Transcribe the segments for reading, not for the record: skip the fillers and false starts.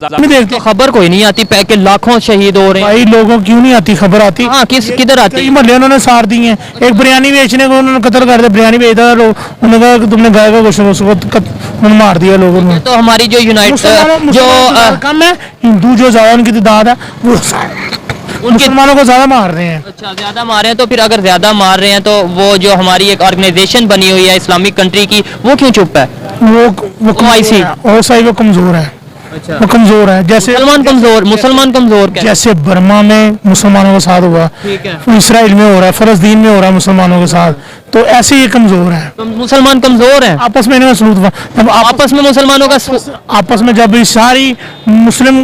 देखते खबर कोई नहीं आती कि लाखों शहीद हो रहे हैं। भाई लोगों क्यों नहीं आती खबर आती? हाँ किधर आती है? मोहल्ले उन्होंने सार दी है। एक बिरयानी बेचने को उन्होंने कत्ल कर दिया, बिरयानी बेचता था, उन्होंने कहा कि तुमने गाय का गोश्त, उसको उन्होंने मार दिया लोगों ने। तो हमारी जो यूनाइटेड जो कम है, हिंदू जो ज्यादा उनकी तादाद है वो मुसलमानों को ज्यादा मार रहे हैं। अच्छा ज्यादा मार रहे हैं, तो फिर अगर ज्यादा मार रहे हैं तो वो जो हमारी एक ऑर्गेनाइजेशन बनी हुई है इस्लामिक कंट्री की, वो क्यों चुप है? वो कमजोर है। अच्छा वो कमजोर है। जैसे मुसलमान कमजोर क्या? जैसे बर्मा में मुसलमानों के साथ हुआ, ठीक है, इसराइल में हो रहा है, फलस्तीन में हो रहा है मुसलमानों के साथ, तो ऐसे ही कमजोर है। तो मुसलमान कमजोर हैं आपस में इन्होंने सलूट हुआ। जब आपस में मुसलमानों का आपस में जब सारी मुस्लिम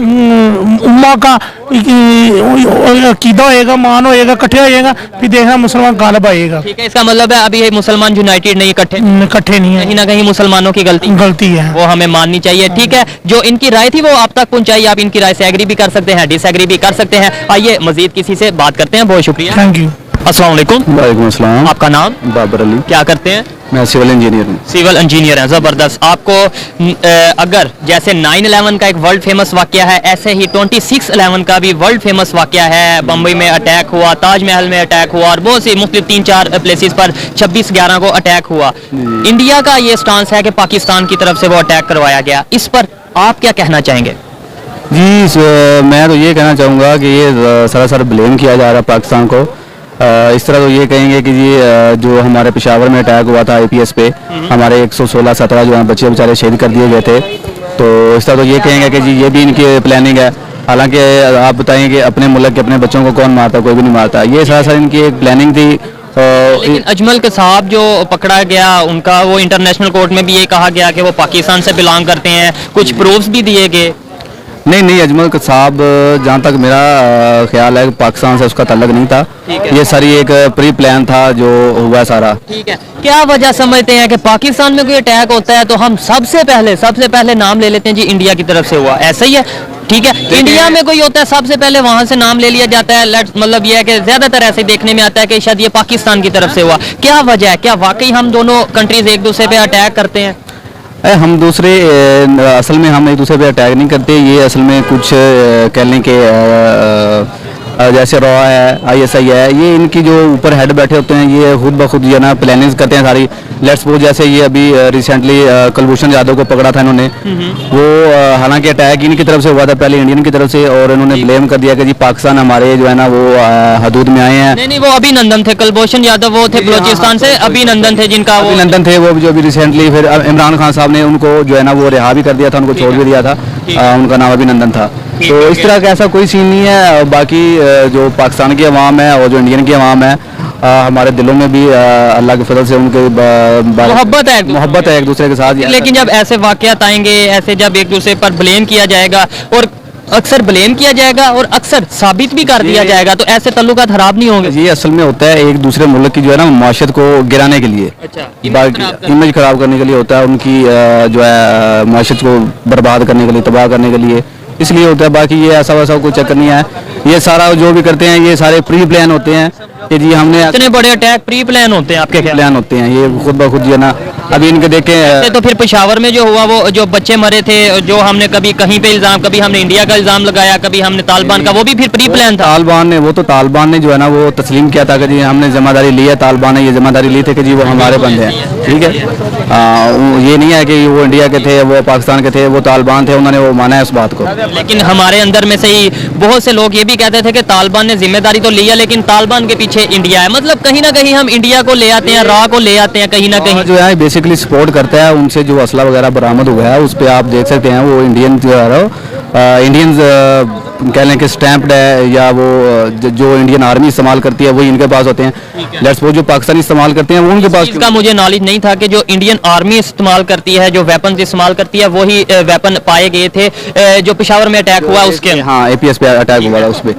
उम्मा का अकीदा होएगा, मान होएगा, इकट्ठे होएगा, फिर देखना मुसलमान गालिब आएगा। ठीक है, इसका मतलब है अभी मुसलमान यूनाइटेड नहीं, इकट्ठे नहीं है, कहीं ना कहीं मुसलमानों की गलती है, वो हमें माननी चाहिए। ठीक है, जो इनकी राय थी वो आप तक पहुंचाई, आप इनकी राय से एग्री भी कर सकते हैं, डिसएग्री भी कर सकते हैं। आइए मजीद किसी से बात करते हैं। बहुत शुक्रिया, थैंक यू। अस्सलाम वालेकुम। वालेकुम अस्सलाम। आपका नाम? बाबर अली। क्या करते हैं? मैं सिविल इंजीनियर हूँ। सिविल इंजीनियर हैं, ज़बरदस्त। आपको अगर जैसे 9/11 का एक वर्ल्ड फेमस वाकया है, ऐसे ही 26/11 का भी वर्ल्ड फेमस वाकया है। बम्बई में अटैक हुआ, ताजमहल में अटैक हुआ और बहुत सी मुख्तलिफ 3-4 प्लेसेस पर 26/11 को अटैक हुआ। इंडिया का ये स्टांस है कि पाकिस्तान की तरफ से वो अटैक करवाया गया, इस पर आप क्या कहना चाहेंगे? जी मैं तो ये कहना चाहूँगा कि ये सरासर ब्लेम किया जा रहा है पाकिस्तान को। इस तरह तो ये कहेंगे कि ये जो हमारे पेशावर में अटैक हुआ था IPS पे, हमारे 116-17 जो हैं बच्चे बेचारे शहीद कर दिए गए थे, तो इस तरह तो ये कहेंगे कि जी ये भी इनकी प्लानिंग है। हालांकि आप बताएं कि अपने मुल्क के अपने बच्चों को कौन मारता? कोई भी नहीं मारता। ये सरासर इनकी एक प्लानिंग थी। लेकिन अजमल के साहब जो पकड़ा गया, उनका वो इंटरनेशनल कोर्ट में भी ये कहा गया कि वो पाकिस्तान से बिलोंग करते हैं, कुछ प्रूफ्स भी दिए गए। नहीं, अजमल साहब जहाँ तक मेरा ख्याल है पाकिस्तान से उसका ताल्लुक नहीं था। ये सारी एक प्री प्लान था जो हुआ सारा। ठीक है, क्या वजह समझते हैं कि पाकिस्तान में कोई अटैक होता है तो हम सबसे पहले नाम ले लेते हैं जी इंडिया की तरफ से हुआ, ऐसा ही है? ठीक है, इंडिया में कोई होता है सबसे पहले वहां से नाम ले लिया जाता है। मतलब ये है कि ज्यादातर ऐसे देखने में आता है कि शायद ये पाकिस्तान की तरफ से हुआ। क्या वजह है? क्या वाकई हम दोनों कंट्रीज एक दूसरे पे अटैक करते हैं? हम दूसरे असल में हम एक दूसरे पे अटैक नहीं करते। ये असल में कुछ कह लें कि जैसे रॉ है, ISI है, ये इनकी जो ऊपर हेड बैठे होते हैं, ये खुद ब खुद जो है ना प्लानिंग करते हैं सारी। लेट्स सपोज जैसे ये अभी रिसेंटली कुलभूषण यादव को पकड़ा था इन्होंने, वो हालांकि अटैक इनकी तरफ से हुआ था पहले, इंडियन की तरफ से, और इन्होंने ब्लेम कर दिया कि जी पाकिस्तान हमारे जो है ना वो हदूद में आए हैं। नहीं, वो अभिनंदन थे, कुलभूषण यादव वो थे बलोचिस्तान से, अभिनंदन थे जिनका अभिनंदन थे वो जो अभी रिसेंटली फिर इमरान खान साहब ने उनको जो है ना वो रिहा भी कर दिया था, उनको छोड़ भी दिया था। उनका नाम अभिनंदन था। तो इस तरह का ऐसा कोई सीन नहीं है। बाकी जो पाकिस्तान की अवाम है और जो इंडियन की अवाम है, हमारे दिलों में भी अल्लाह के फजल से उनके मोहब्बत है एक दूसरे के साथ। लेकिन जब ऐसे वाकयात आएंगे, ऐसे जब एक दूसरे पर ब्लेम किया जाएगा और अक्सर ब्लेम किया जाएगा और अक्सर साबित भी कर दिया जाएगा, तो ऐसे तल्लुकात खराब नहीं होंगे? ये असल में होता है एक दूसरे मुल्क की जो है ना माशरत को गिराने के लिए। अच्छा, इमेज खराब करने के लिए होता है, उनकी जो है माशरत को बर्बाद करने के लिए, तबाह करने के लिए, इसलिए होता है। बाकी ये ऐसा वैसा कोई चक्कर नहीं है। ये सारा जो भी करते हैं ये सारे प्री प्लान होते हैं कि जी हमने इतने बड़े अटैक प्री प्लान होते हैं? आपके प्लान होते हैं ये खुद ब खुद जो है ना। अभी इनके देखें तो फिर पेशावर में जो हुआ, वो जो बच्चे मरे थे, जो हमने कभी कहीं पे इल्जाम, कभी हमने इंडिया का इल्जाम लगाया, कभी हमने तालिबान का, वो भी फिर प्री प्लान था? तालिबान ने जो है ना वो तस्लीम किया था कि जी हमने जिम्मेदारी ली है, तालिबान ने ये जिम्मेदारी ली थी कि जी वो हमारे बंदे हैं। ठीक है, ये नहीं है कि वो इंडिया के थे, वो पाकिस्तान के थे, वो तालिबान थे, उन्होंने वो माना है इस बात को। लेकिन हमारे अंदर में से ही बहुत से लोग ये भी कहते थे कि तालिबान ने जिम्मेदारी तो लिया, लेकिन तालिबान के पीछे इंडिया है। मतलब कहीं ना कहीं हम इंडिया को ले आते हैं, रॉ को ले आते हैं कहीं ना कहीं। जो है बेसिकली सपोर्ट करता है, उनसे जो असला वगैरह बरामद हुआ है उस पर आप देख सकते हैं वो इंडियन जो है इंडियन कह लें कि स्टैम्प्ड है, या वो जो इंडियन आर्मी इस्तेमाल करती है वही इनके पास होते हैं। लेट्स वो जो पाकिस्तानी इस्तेमाल करते हैं वो उनके पास। इसका मुझे नॉलेज नहीं था कि जो इंडियन आर्मी इस्तेमाल करती है, जो वेपन इस्तेमाल करती है, वही वेपन पाए गए थे जो पेशावर में अटैक हुआ उसके। हाँ, APS पे अटैक हुआ था उस पर।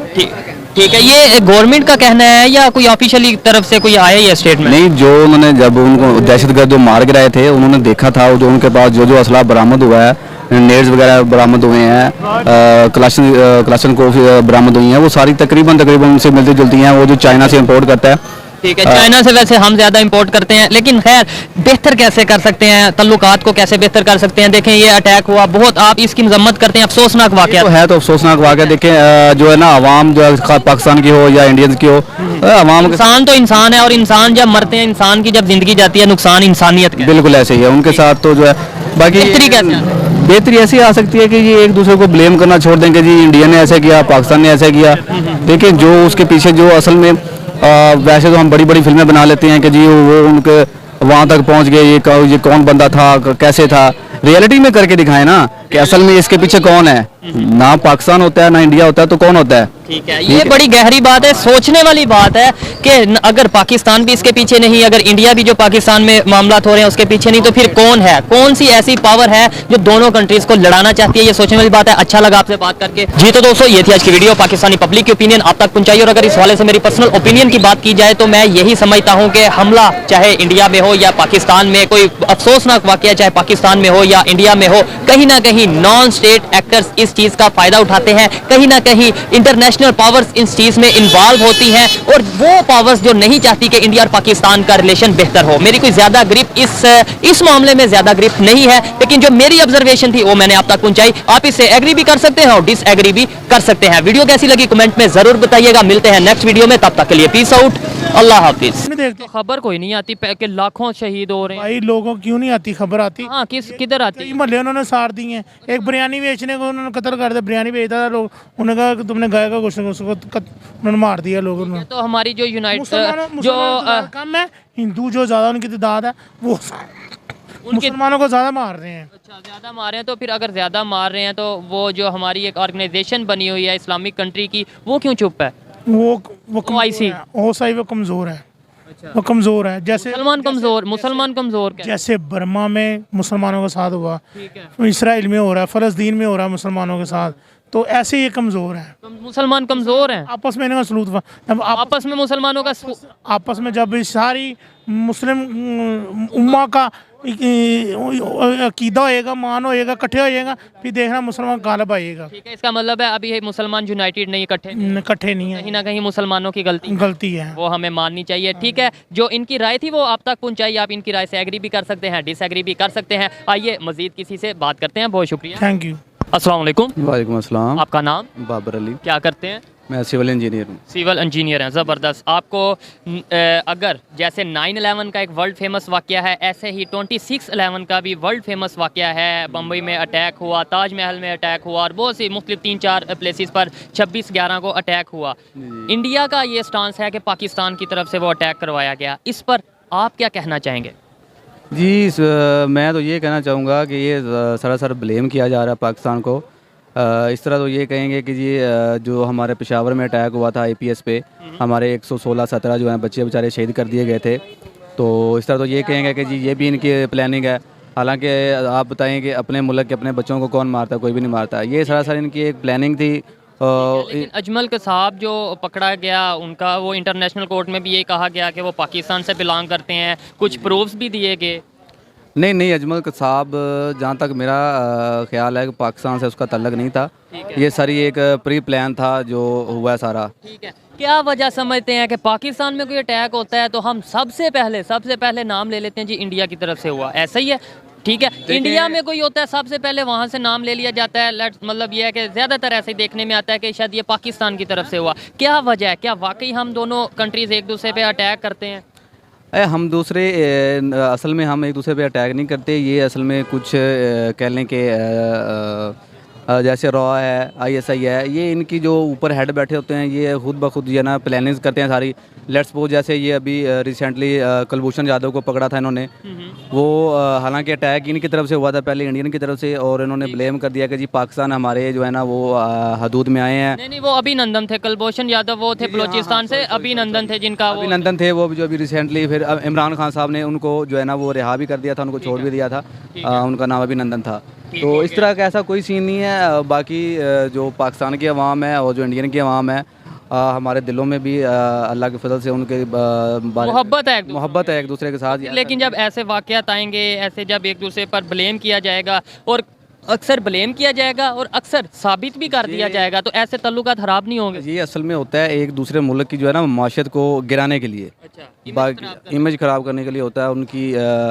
ठीक है, ये गवर्नमेंट का कहना है या कोई ऑफिशियली तरफ से कोई आया ये स्टेटमेंट? नहीं, जो उन्होंने जब उनको दहशतगर्द जो मार गिराए थे उन्होंने देखा था, जो उनके पास जो असला बरामद हुआ है, नेट्स वगैरह बरामद हुए हैं, क्लाशन को बरामद हुई हैं, वो सारी तकरीबन उनसे मिलती जुलती हैं। वो जो चाइना से इंपोर्ट करता है ठीक है, चाइना से वैसे हम ज्यादा इंपोर्ट करते हैं, लेकिन खैर बेहतर कैसे कर सकते हैं, तल्लुकात को कैसे बेहतर कर सकते हैं। देखें ये अटैक हुआ, बहुत आप इसकी मजम्मत करते हैं, अफसोसनाक वाकया तो है, तो अफसोसनाक वाक़या। देखें जो है ना आवाम जो है पाकिस्तान की हो या इंडियंस की हो, आवाम इंसान तो इंसान है, और इंसान जब मरते हैं, इंसान की जब जिंदगी जाती है, नुकसान इंसानियत का है। बिल्कुल ऐसे ही है उनके साथ। तो जो है बाकी बेहतरी कैसे आ सकती बेहतरी ऐसी आ सकती है कि ये एक दूसरे को ब्लेम करना छोड़ देंगे, जी इंडिया ने ऐसा किया, पाकिस्तान ने ऐसा किया। देखिए जो उसके पीछे जो असल में वैसे तो हम बड़ी बड़ी फिल्में बना लेते हैं कि जी वो उनके वहाँ तक पहुँच गए, ये कौन बंदा था, कैसे था। रियलिटी में करके दिखाएं ना कि असल में इसके पीछे कौन है। ना पाकिस्तान होता है ना इंडिया होता है, तो कौन होता है। ठीक है, ये बड़ी गहरी बात है, सोचने वाली बात है कि अगर पाकिस्तान भी इसके पीछे नहीं, अगर इंडिया भी जो पाकिस्तान में मामला हो रहे हैं उसके पीछे नहीं, तो फिर कौन है, कौन सी ऐसी पावर है जो दोनों कंट्रीज को लड़ाना चाहती है। ये सोचने वाली बात है। अच्छा लगा आपसे बात करके जी। तो दोस्तों ये थी आज की वीडियो, पाकिस्तानी पब्लिक की ओपिनियन आप तक पहुंचाई। और अगर इस हवाले से मेरी पर्सनल ओपिनियन की बात की जाए तो मैं यही समझता हूं कि हमला चाहे इंडिया में हो या पाकिस्तान में, कोई अफसोसनाक वाकया चाहे पाकिस्तान में हो या इंडिया में हो, कहीं ना कहीं नॉन स्टेट एक्टर्स इस चीज का फायदा उठाते हैं, कहीं ना कहीं इंटरनेशनल पावर्स इस चीज में इन्वॉल्व होती हैं, और वो पावर्स जो नहीं चाहती कि इंडिया और पाकिस्तान का रिलेशन बेहतर हो। मेरी कोई ज्यादा ग्रिप इस मामले में ज्यादा ग्रिप नहीं है, लेकिन जो मेरी ऑब्जर्वेशन थी वो मैंने आप तक पहुंचाई। आप इससे एग्री भी कर सकते हैं और डिसएग्री भी कर सकते हैं। वीडियो कैसी लगी कमेंट में जरूर बताइएगा। मिलते हैं नेक्स्ट वीडियो में, तब तक के लिए पीस आउट, अल्लाह हाफिज। नहीं देखते खबर कोई नहीं आती कि लाखों शहीद हो रहे हैं। भाई, लोगों क्यों नहीं आती खबर आती। हाँ, किधर आती कई मोहल्ले उन्होंने साड़ दिए हैं। एक बिरयानी बेचने को उन्होंने कत्ल कर दिया, बिरयानी बेचता था, लोग उन्होंने कहा कि तुमने गाय का गोश्त, उसको उन्होंने मार दिया लोगों ने। तो हमारी जो यूनाइट जो कम है, हिंदू जो ज्यादा उनकी तादाद है वो मुसलमानों को ज्यादा मार रहे हैं। अच्छा, ज्यादा मार रहे हैं। तो फिर अगर ज्यादा मार रहे हैं तो वो जो हमारी एक ऑर्गेनाइजेशन बनी हुई है इस्लामिक कंट्री की, वो क्यों चुप है? वो OIC वो कमजोर है। वो कमजोर है। जैसे मुसलमान कमजोर क्या? जैसे बर्मा में मुसलमानों के साथ हुआ, ठीक है। इसराइल में हो रहा है, फलस्तीन में हो रहा है मुसलमानों के साथ, तो ऐसे ये कमजोर है। मुसलमान कमजोर हैं आपस में इनका सलूक हुआ। जब आपस में मुसलमानों का आपस में जब सारी मुस्लिम उम्मा का अकीदा होएगा, मान होएगा, इकट्ठे हो जाएगा, फिर देखना मुसलमान गालिब आएगा। ठीक है, इसका मतलब है अभी मुसलमान यूनाइटेड नहीं, इकट्ठे नहीं है, कहीं ना कहीं मुसलमानों की गलती है, वो हमें माननी चाहिए। ठीक है, जो इनकी राय थी वो आप तक पहुंचाई। आप इनकी राय से एग्री भी कर सकते हैं, डिसएग्री भी कर सकते हैं। आइए मजीद किसी से बात करते हैं। बहुत शुक्रिया, थैंक यू। अस्सलाम वालेकुम। वालेकुम अस्सलाम। आपका नाम? बाबर अली। क्या करते हैं? मैं सिविल इंजीनियर हूँ। सिविल इंजीनियर हैं, ज़बरदस्त। आपको अगर जैसे 9/11 का एक वर्ल्ड फेमस वाकया है, ऐसे ही 26/11 का भी वर्ल्ड फेमस वाकया है। बम्बई में अटैक हुआ, ताजमहल में अटैक हुआ, और बहुत सी मुख्तलिफ 3-4 प्लेसेस पर 26/11 को अटैक हुआ। इंडिया का ये स्टांस है कि पाकिस्तान की तरफ से वो अटैक करवाया गया। इस पर आप क्या कहना चाहेंगे? जी मैं तो ये कहना चाहूँगा कि ये सरासर ब्लेम किया जा रहा है पाकिस्तान को। इस तरह तो ये कहेंगे कि जी जो हमारे पेशावर में अटैक हुआ था IPS पे, हमारे 116-17 जो हैं बच्चे बेचारे शहीद कर दिए गए थे। तो इस तरह तो ये कहेंगे कि जी ये भी इनकी प्लानिंग है। हालांकि आप बताएं कि अपने मुल्क के अपने बच्चों को कौन मारता है? कोई भी नहीं मारता। ये सरासर इनकी एक प्लानिंग थी। लेकिन अजमल के साहब जो पकड़ा गया, उनका वो इंटरनेशनल कोर्ट में भी ये कहा गया कि वो पाकिस्तान से बिलोंग करते हैं, कुछ प्रूफ्स भी दिए गए। नहीं, अजमल साहब जहाँ तक मेरा ख्याल है कि पाकिस्तान से उसका तल्लक नहीं था। ये सारी एक प्री प्लान था जो हुआ है सारा। ठीक है, क्या वजह समझते हैं कि पाकिस्तान में कोई अटैक होता है तो हम सबसे पहले नाम ले लेते हैं जी इंडिया की तरफ से हुआ, ऐसा ही है? ठीक है, इंडिया में कोई होता है सबसे पहले वहाँ से नाम ले लिया जाता है। मतलब ये है कि ज़्यादातर ऐसे ही देखने में आता है कि शायद ये पाकिस्तान की तरफ से हुआ। क्या वजह है? क्या वाकई हम दोनों कंट्रीज़ एक दूसरे पे अटैक करते हैं? असल में हम एक दूसरे पे अटैक नहीं करते। ये असल में कुछ कह लें कि जैसे रॉ है, ISI है, ये इनकी जो ऊपर हेड बैठे होते हैं ये खुद ब खुद ये ना प्लानिंग करते हैं सारी। लेट्स सपोज जैसे ये अभी रिसेंटली कुलभूषण यादव को पकड़ा था इन्होंने, वो हालांकि अटैक इनकी तरफ से हुआ था पहले, इंडियन की तरफ से, और इन्होंने ब्लेम कर दिया कि जी पाकिस्तान हमारे जो है ना वो हदूद में आए हैं। नहीं, वो अभिनंदन थे। कुलभूषण यादव वो थे बलोचिस्तान से, अभिनंदन थे जिनका अभिनंदन थे वो जो अभी रिसेंटली फिर इमरान खान साहब ने उनको जो है ना वो रिहा भी कर दिया था, उनको छोड़ भी दिया था। उनका नाम अभिनंदन था। तो इस तरह का ऐसा कोई सीन नहीं है। बाकी जो पाकिस्तान की अवाम है और जो इंडियन की अवाम है, हमारे दिलों में भी अल्लाह के फजल से उनके मोहब्बत है एक दूसरे के साथ। लेकिन जब ऐसे वाक़यात आएंगे, ऐसे जब एक दूसरे पर ब्लेम किया जाएगा और अक्सर ब्लेम किया जाएगा और अक्सर साबित भी कर दिया जाएगा, तो ऐसे ताल्लुकात खराब नहीं होंगे? ये असल में होता है एक दूसरे मुल्क की जो है ना माशियत को गिराने के लिए, अच्छा, इमेज ख़राब करने के लिए होता है, उनकी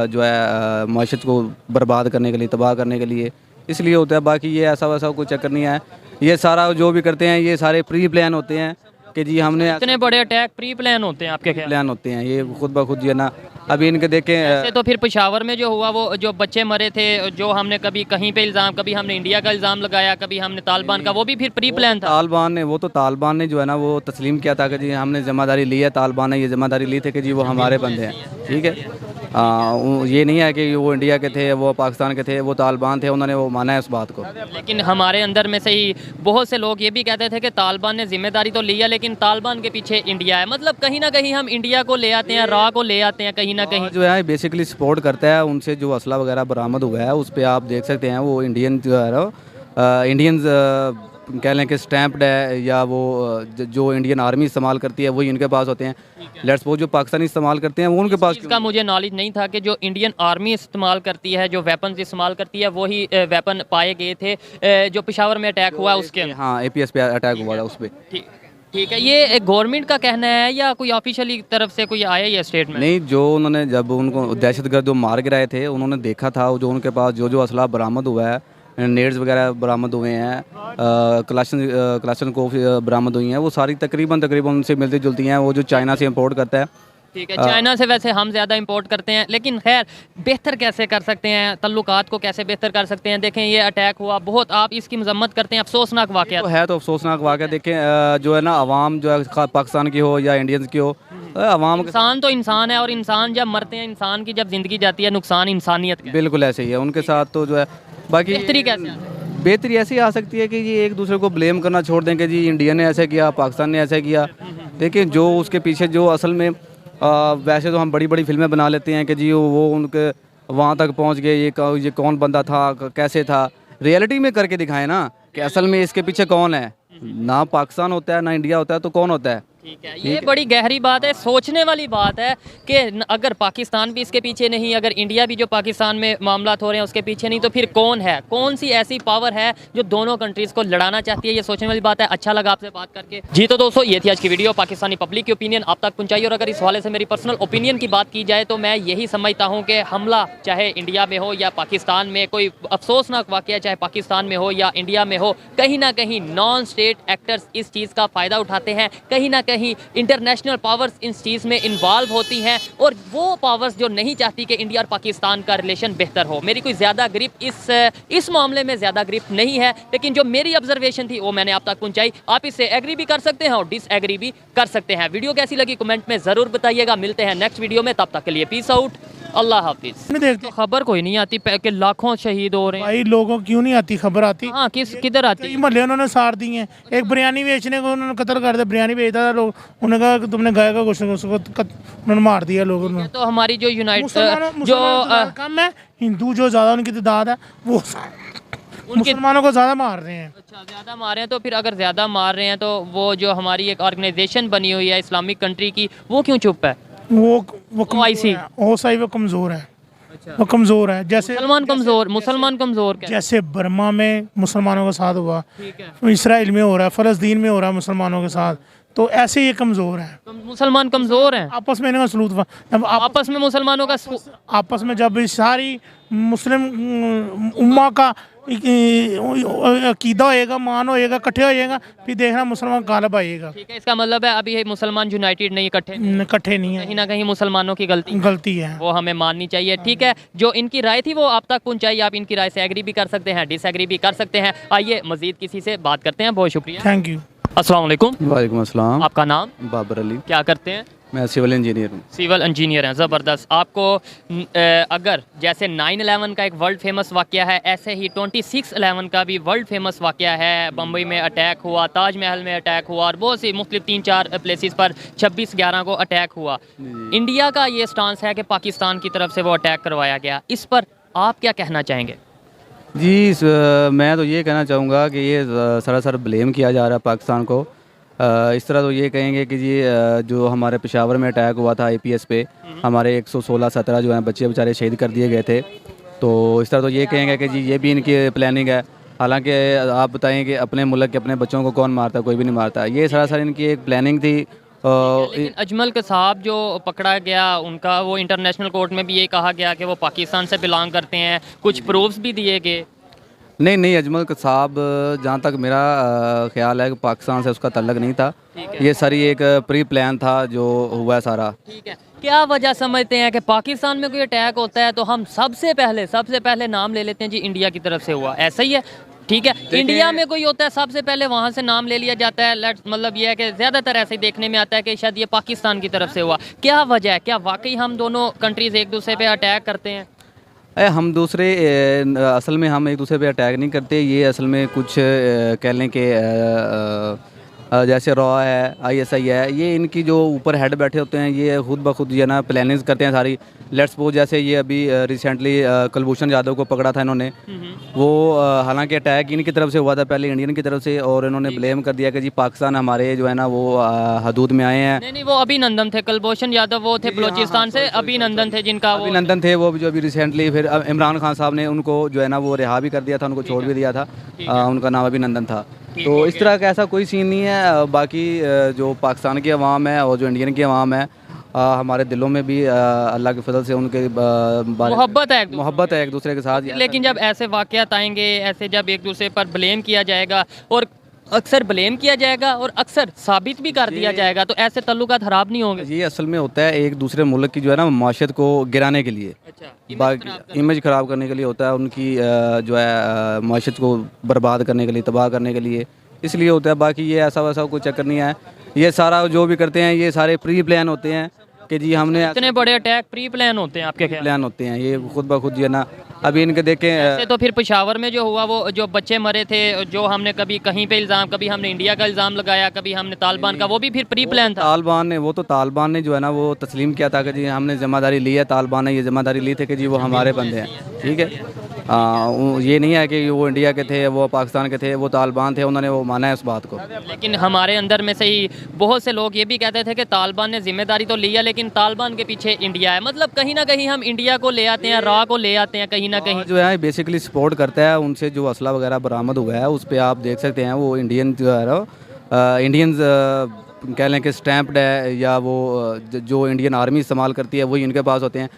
जो है माशियत को बर्बाद करने के लिए, तबाह करने के लिए, इसलिए होता है। बाकी ये ऐसा वैसा कोई चक्कर नहीं है। ये सारा जो भी करते हैं ये सारे प्री प्लान होते हैं कि जी हमने इतने बड़े अटैक प्री प्लान होते हैं आपके ख्याल? प्लान होते हैं ये खुद ब खुद जो है ना। अभी इनके देखें ऐसे तो फिर पेशावर में जो हुआ, वो जो बच्चे मरे थे, जो हमने कभी कहीं पे इल्ज़ाम, कभी हमने इंडिया का इल्ज़ाम लगाया, कभी हमने तालिबान का, वो भी फिर प्री प्लान था। तालिबान ने जो है ना वो तस्लीम किया था कि जी हमने जिम्मेदारी ली है, तालिबान ने ये जिम्मेदारी ली थी कि जी वो हमारे बंदे हैं, ठीक है। ये नहीं है कि वो इंडिया के थे, वो पाकिस्तान के थे, वो तालिबान थे, उन्होंने वो माना है उस बात को। लेकिन हमारे अंदर में से ही बहुत से लोग ये भी कहते थे कि तालिबान ने जिम्मेदारी तो ली है, लेकिन तालिबान के पीछे इंडिया है। मतलब कहीं ना कहीं हम इंडिया को ले आते हैं, रा को ले आते हैं कहीं ना कहीं। जो है बेसिकली सपोर्ट करता है, उनसे जो असला वगैरह बरामद हुआ है उस पर आप देख सकते हैं वो इंडियन जो है ना, इंडियंस कह लें कि स्टैम्प्ड है, या वो जो इंडियन आर्मी इस्तेमाल करती है वही इनके पास होते हैं। लेट्स सपोज जो पाकिस्तानी इस्तेमाल करते हैं वो उनके पास। इसका मुझे नॉलेज नहीं था कि जो इंडियन आर्मी इस्तेमाल करती है, जो वेपन्स इस्तेमाल करती है, वही वेपन पाए गए थे जो पेशावर में अटैक हुआ उसके। हाँ, APS पे अटैक हुआ था उस पर। ठीक है, ये गवर्नमेंट का कहना है या कोई ऑफिशियली तरफ से कोई आया ये स्टेटमेंट? नहीं, जो उन्होंने जब उनको दहशतगर्द जो मार गिराए थे उन्होंने देखा था, जो उनके पास जो असला बरामद हुआ है, नेड्स वगैरह बरामद हुए हैं, क्लाशन को बरामद हुई हैं, वो सारी तकरीबन उनसे मिलती जुलती हैं, वो जो चाइना से इंपोर्ट करता है। ठीक है, चाइना से वैसे हम ज़्यादा इंपोर्ट करते हैं, लेकिन खैर बेहतर कैसे कर सकते हैं, तल्लुकात को कैसे बेहतर कर सकते हैं? देखें ये अटैक हुआ, बहुत आप इसकी मजम्मत करते हैं, अफसोसनाक वाक़या तो है, तो अफसोसनाक वाक़या। देखें जो है ना, आवाम जो है पाकिस्तान की हो या इंडियंस की हो, आवाम इंसान तो इंसान है, और इंसान जब मरते हैं, इंसान की जब ज़िंदगी जाती है, नुकसान इंसानियत का। बिल्कुल ऐसे ही है उनके साथ। तो जो है बाकी बेहतरी ऐसी आ सकती है कि ये एक दूसरे को ब्लेम करना छोड़ दें कि जी इंडिया ने ऐसा किया, पाकिस्तान ने ऐसा किया। देखिए जो उसके पीछे जो असल में वैसे तो हम बड़ी बड़ी फिल्में बना लेते हैं कि जी वो उनके वहाँ तक पहुँच गए, ये कौन बंदा था, कैसे था। रियलिटी में करके दिखाएं ना कि असल में इसके पीछे कौन है। ना पाकिस्तान होता है ना इंडिया होता है, तो कौन होता है? ठीक है, ये बड़ी गहरी बात है, सोचने वाली बात है कि अगर पाकिस्तान भी इसके पीछे नहीं, अगर इंडिया भी जो पाकिस्तान में मामला हो रहे हैं उसके पीछे नहीं, तो फिर कौन है? कौन सी ऐसी पावर है जो दोनों कंट्रीज़ को लड़ाना चाहती है? ये सोचने वाली बात है। अच्छा लगा आपसे बात करके जी। तो दोस्तों ये थी आज की वीडियो, पाकिस्तानी पब्लिक की ओपिनियन आप तक पहुंचाई। और अगर इस हवाले से मेरी पर्सनल ओपिनियन की बात की जाए तो मैं यही समझता हूँ कि हमला चाहे इंडिया में हो या पाकिस्तान में, कोई अफसोसनाक वाक़या चाहे पाकिस्तान में हो या इंडिया में हो, कहीं ना कहीं नॉन स्टेट एक्टर्स इस चीज़ का फ़ायदा उठाते हैं, कहीं ना कहीं इंटरनेशनल पावर्स इस चीज़ में इन्वॉल्व होती हैं, और वो पावर्स जो नहीं चाहती कि इंडिया और पाकिस्तान का रिलेशन बेहतर हो। मेरी कोई ज़्यादा ग्रिप इस मामले में ज़्यादा ग्रिप नहीं है, लेकिन जो मेरी ऑब्जर्वेशन थी वो मैंने आप तक पहुंचाई। आप इससे एग्री भी कर सकते हैं और डिसएग्री भी कर सकते हैं। वीडियो कैसी लगी कमेंट में ज़रूर बताइएगा। मिलते हैं नेक्स्ट वीडियो में, तब तक के लिए पीस आउट, अल्लाह हाफिज़। देखते खबर कोई नहीं आती कि लाखों शहीद हो रहे हैं भाई, लोगों क्यों नहीं आती खबर? आती हाँ, किधर आती है? महल्ले उन्होंने साड़ दिए हैं। एक बिरयानी बेचने को उन्होंने कत्ल कर दिया, बिरयानी बेचता था, लोग उन्होंने कहा कि तुमने गाय का गोश्त, उसको उन्होंने मार दिया लोगों ने। तो हमारी जो मुसलमानों जो कम है, हिंदू जो ज़्यादा उनकी तादाद है वो मुसलमानों को ज़्यादा मार रहे हैं। अच्छा, ज़्यादा मार रहे हैं। तो फिर अगर ज़्यादा मार रहे हैं तो वो जो हमारी एक ऑर्गेनाइजेशन बनी हुई है इस्लामिक कंट्री की, वो क्यों चुप है? वो OIC कमज़ोर है, वो कमज़ोर है। जैसे मुसलमान कमज़ोर जैसे बर्मा में मुसलमानों के साथ हुआ, ठीक है, इसराइल में हो रहा है, फ़लस्तीन में हो रहा है मुसलमानों के साथ, तो ऐसे ये कमज़ोर है। मुसलमान कमज़ोर हैं आपस में इनका सलूक हुआ। जब आपस में मुसलमानों का आपस में जब सारी मुस्लिम उम्मा का अकीदा होएगा, मान होएगा, इकट्ठे होएगा, फिर देखना मुसलमान गालिब आएगा। ठीक है, इसका मतलब है अभी मुसलमान यूनाइटेड नहीं, इकट्ठे नहीं है, कहीं ना कहीं मुसलमानों की गलती है, वो हमें माननी चाहिए। ठीक है, जो इनकी राय थी वो आप तक पहुंचाई। आप इनकी राय से एग्री भी कर सकते हैं, डिसएग्री भी कर सकते हैं। आइए मजीद किसी से बात करते हैं। बहुत शुक्रिया, थैंक यू। अस्सलाम वालेकुम। वालेकुम अस्सलाम। आपका नाम? बाबर अली। क्या करते हैं? मैं सिविल इंजीनियर हूँ। सिविल इंजीनियर हैं, ज़बरदस्त। आपको अगर जैसे 9/11 का एक वर्ल्ड फेमस वाक़या है, ऐसे ही 26/11 का भी वर्ल्ड फेमस वाक़या है। बम्बई में अटैक हुआ, ताजमहल में अटैक हुआ, और बहुत सी मुख्तलिफ 3-4 प्लेसेस पर 26/11 को अटैक हुआ। इंडिया का ये स्टांस है कि पाकिस्तान की तरफ से वो अटैक करवाया गया। इस पर आप क्या कहना चाहेंगे? जी मैं तो ये कहना चाहूँगा कि ये सरासर ब्लेम किया जा रहा है पाकिस्तान को। इस तरह तो ये कहेंगे कि जी जो हमारे पेशावर में अटैक हुआ था APS पे, हमारे 116-17 जो हैं बच्चे बेचारे शहीद कर दिए गए थे। तो इस तरह तो ये कहेंगे कि जी ये भी इनकी प्लानिंग है। हालांकि आप बताएं कि अपने मुल्क के अपने बच्चों को कौन मारता है, कोई भी नहीं मारता। ये सरासर इनकी एक प्लानिंग थी। लेकिन अजमल कसाब जो पकड़ा गया उनका वो इंटरनेशनल कोर्ट में भी ये कहा गया कि वो पाकिस्तान से बिलोंग करते हैं, कुछ प्रूफ्स भी दिए गए। नहीं नहीं, अजमल कसाब जहाँ तक मेरा ख्याल है कि पाकिस्तान से उसका तल्लक नहीं था। ये सारी एक प्री प्लान था जो हुआ है सारा। ठीक है, क्या वजह समझते हैं कि पाकिस्तान में कोई अटैक होता है तो हम सबसे पहले नाम ले लेते हैं जी इंडिया की तरफ से हुआ, ऐसा ही है? ठीक है, इंडिया में कोई होता है सबसे पहले वहाँ से नाम ले लिया जाता है। मतलब ये है कि ज़्यादातर ऐसे ही देखने में आता है कि शायद ये पाकिस्तान की तरफ से हुआ। क्या वजह है, क्या वाकई हम दोनों कंट्रीज़ एक दूसरे पे अटैक करते हैं? हम दूसरे असल में हम एक दूसरे पे अटैक नहीं करते। ये असल में कुछ कह लें कि जैसे रॉ है, आईएसआई है, ये इनकी जो ऊपर हेड बैठे होते हैं ये खुद ब खुद ये ना प्लानिंग करते हैं सारी। लेट्स सपोज जैसे ये अभी रिसेंटली कुलभूषण यादव को पकड़ा था इन्होंने, वो हालांकि अटैक इनकी तरफ से हुआ था पहले, इंडियन की तरफ से, और इन्होंने ब्लेम कर दिया कि जी पाकिस्तान हमारे जो है ना वो हदूद में आए हैं। नहीं, वो अभिनंदन थे, कुलभूषण यादव वो थे बलोचिस्तान से, अभिनंदन थे जिनका अभिनंदन थे वो जो अभी रिसेंटली फिर इमरान खान साहब ने उनको जो है ना वो रिहा भी कर दिया था, उनको छोड़ भी दिया था। उनका नाम अभिनंदन था। तो इस तरह का ऐसा कोई सीन नहीं है। बाकी जो पाकिस्तान की अवाम है और जो इंडियन की अवाम है, हमारे दिलों में भी अल्लाह के फजल से उनके मोहब्बत है एक दूसरे के साथ। लेकिन जब ऐसे वाक़यात आएंगे, ऐसे जब एक दूसरे पर ब्लेम किया जाएगा और अक्सर ब्लेम किया जाएगा और अक्सर साबित भी कर दिया जाएगा, तो ऐसे तल्लुकात खराब नहीं होंगे? ये असल में होता है एक दूसरे मुल्क की जो है ना माशत को गिराने के लिए, इमेज ख़राब करने के लिए होता है, उनकी जो है माशत को बर्बाद करने के लिए, तबाह करने के लिए, इसलिए होता है। बाकी ये ऐसा वैसा कोई चक्कर नहीं है। ये सारा जो भी करते हैं ये सारे प्री प्लान होते हैं कि जी हमने इतने बड़े अटैक प्री प्लान होते हैं आपके? प्लान होते हैं ये खुद ब खुद जो है ना। अभी इनके देखें तो फिर पेशावर में जो हुआ वो जो बच्चे मरे थे, जो हमने कभी कहीं पे इल्ज़ाम, कभी हमने इंडिया का इल्ज़ाम लगाया, कभी हमने तालिबान का, वो भी फिर प्री प्लान था। तालिबान ने जो है ना वो तस्लीम किया था कि जी हमने जिम्मेदारी ली है, तालिबान ने ये जिम्मेदारी ली थी कि जी वो हमारे बंदे हैं। ठीक है, ये नहीं है कि वो इंडिया के थे, वो पाकिस्तान के थे, वो तालिबान थे, उन्होंने वो माना है उस बात को। लेकिन हमारे अंदर में से ही बहुत से लोग ये भी कहते थे कि तालिबान ने जिम्मेदारी तो लिया लेकिन तालिबान के पीछे इंडिया है। मतलब कहीं ना कहीं हम इंडिया को ले आते हैं, रॉ को ले आते हैं कहीं ना कहीं। जो है बेसिकली सपोर्ट करता है, उनसे जो असला वगैरह बरामद हुआ है उस पर आप देख सकते हैं वो इंडियन जो है इंडियंस कह लें कि स्टैम्प्ड है, या वो जो इंडियन आर्मी इस्तेमाल करती है वही इनके पास होते हैं।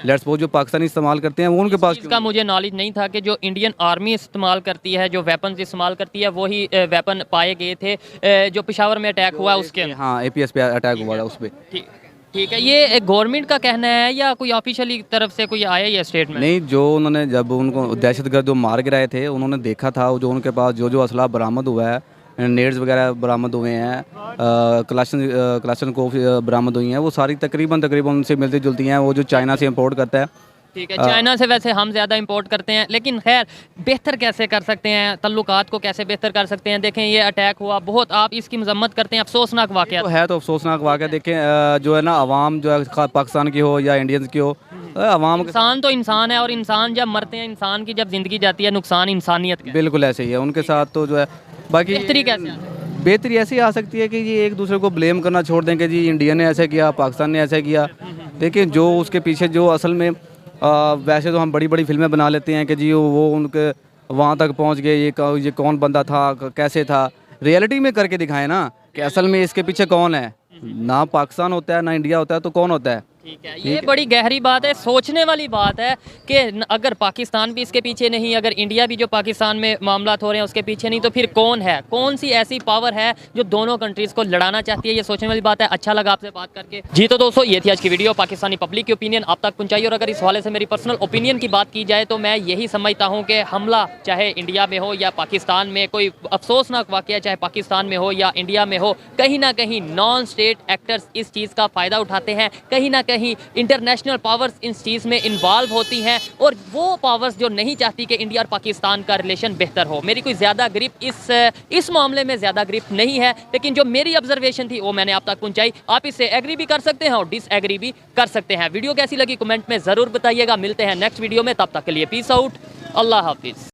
लेट्स सपोज जो पाकिस्तानी इस्तेमाल करते हैं वो उनके पास। इसका मुझे नॉलेज नहीं था कि जो इंडियन आर्मी इस्तेमाल करती है, जो वेपन्स इस्तेमाल करती है, वही वेपन पाए गए थे जो पेशावर में अटैक हुआ उसके। हाँ, APS पे अटैक हुआ था उस पर। ठीक है, ये गवर्नमेंट का कहना है या कोई ऑफिशियली तरफ से कोई आया ये स्टेटमेंट? नहीं, जो उन्होंने जब उनको दहशतगर्द जो मार गिराए थे उन्होंने देखा था जो उनके पास जो असला बरामद हुआ है, नेड्स वगैरह बरामद हुए हैं, क्लाशन को बरामद हुई हैं, वो सारी तकरीबन उनसे मिलती जुलती हैं, वो जो चाइना से इंपोर्ट करता है। ठीक है, चाइना से वैसे हम ज़्यादा इंपोर्ट करते हैं, लेकिन खैर बेहतर कैसे कर सकते हैं, तल्लुकात को कैसे बेहतर कर सकते हैं? देखें ये अटैक हुआ, बहुत आप इसकी मजम्मत करते हैं, अफसोसनाक वाक़या तो है, तो अफसोसनाक वाक़या। देखें जो है ना आवाम जो है पाकिस्तान की हो या इंडियंस की हो, आवाम इंसान तो इंसान है, और इंसान जब मरते हैं, इंसान की जब ज़िंदगी जाती है, नुकसान इंसानियत का। बिल्कुल ऐसे ही है उनके साथ। तो जो है बाकी बेहतरी ऐसी आ सकती है कि ये एक दूसरे को ब्लेम करना छोड़ दें कि जी इंडिया ने ऐसा किया, पाकिस्तान ने ऐसा किया। लेकिन जो उसके पीछे जो असल में वैसे तो हम बड़ी बड़ी फिल्में बना लेते हैं कि जी वो उनके वहाँ तक पहुँच गए, ये कौन बंदा था, कैसे था। रियलिटी में करके दिखाएं ना कि असल में इसके पीछे कौन है। ना पाकिस्तान होता है ना इंडिया होता है, तो कौन होता है? ठीक है, ये बड़ी गहरी बात है, सोचने वाली बात है कि अगर पाकिस्तान भी इसके पीछे नहीं, अगर इंडिया भी जो पाकिस्तान में मामला हो रहे हैं उसके पीछे नहीं, तो फिर कौन है? कौन सी ऐसी पावर है जो दोनों कंट्रीज़ को लड़ाना चाहती है? ये सोचने वाली बात है। अच्छा लगा आपसे बात करके जी। तो दोस्तों ये थी आज की वीडियो, पाकिस्तानी पब्लिक की ओपिनियन आप तक पहुंचाई। और अगर इस हवाले से मेरी पर्सनल ओपिनियन की बात की जाए तो मैं यही समझता हूँ कि हमला चाहे इंडिया में हो या पाकिस्तान में, कोई अफसोसनाक वाक़या चाहे पाकिस्तान में हो या इंडिया में हो, कहीं ना कहीं नॉन स्टेट एक्टर्स इस चीज़ का फ़ायदा उठाते हैं। कहीं ना कहीं इंटरनेशनल पावर्स इस चीज़ में इन्वॉल्व होती हैं, और वो पावर्स जो नहीं चाहती कि इंडिया और पाकिस्तान का रिलेशन बेहतर हो। मेरी कोई ज़्यादा ग्रिप इस मामले में ज़्यादा ग्रिप नहीं है, लेकिन जो मेरी ऑब्जर्वेशन थी वो मैंने आप तक पहुंचाई। आप इससे एग्री भी कर सकते हैं और डिसएग्री भी कर सकते हैं। वीडियो कैसी लगी कमेंट में ज़रूर बताइएगा। मिलते हैं नेक्स्ट वीडियो में, तब तक के लिए पीस आउट, अल्लाह हाफिज़।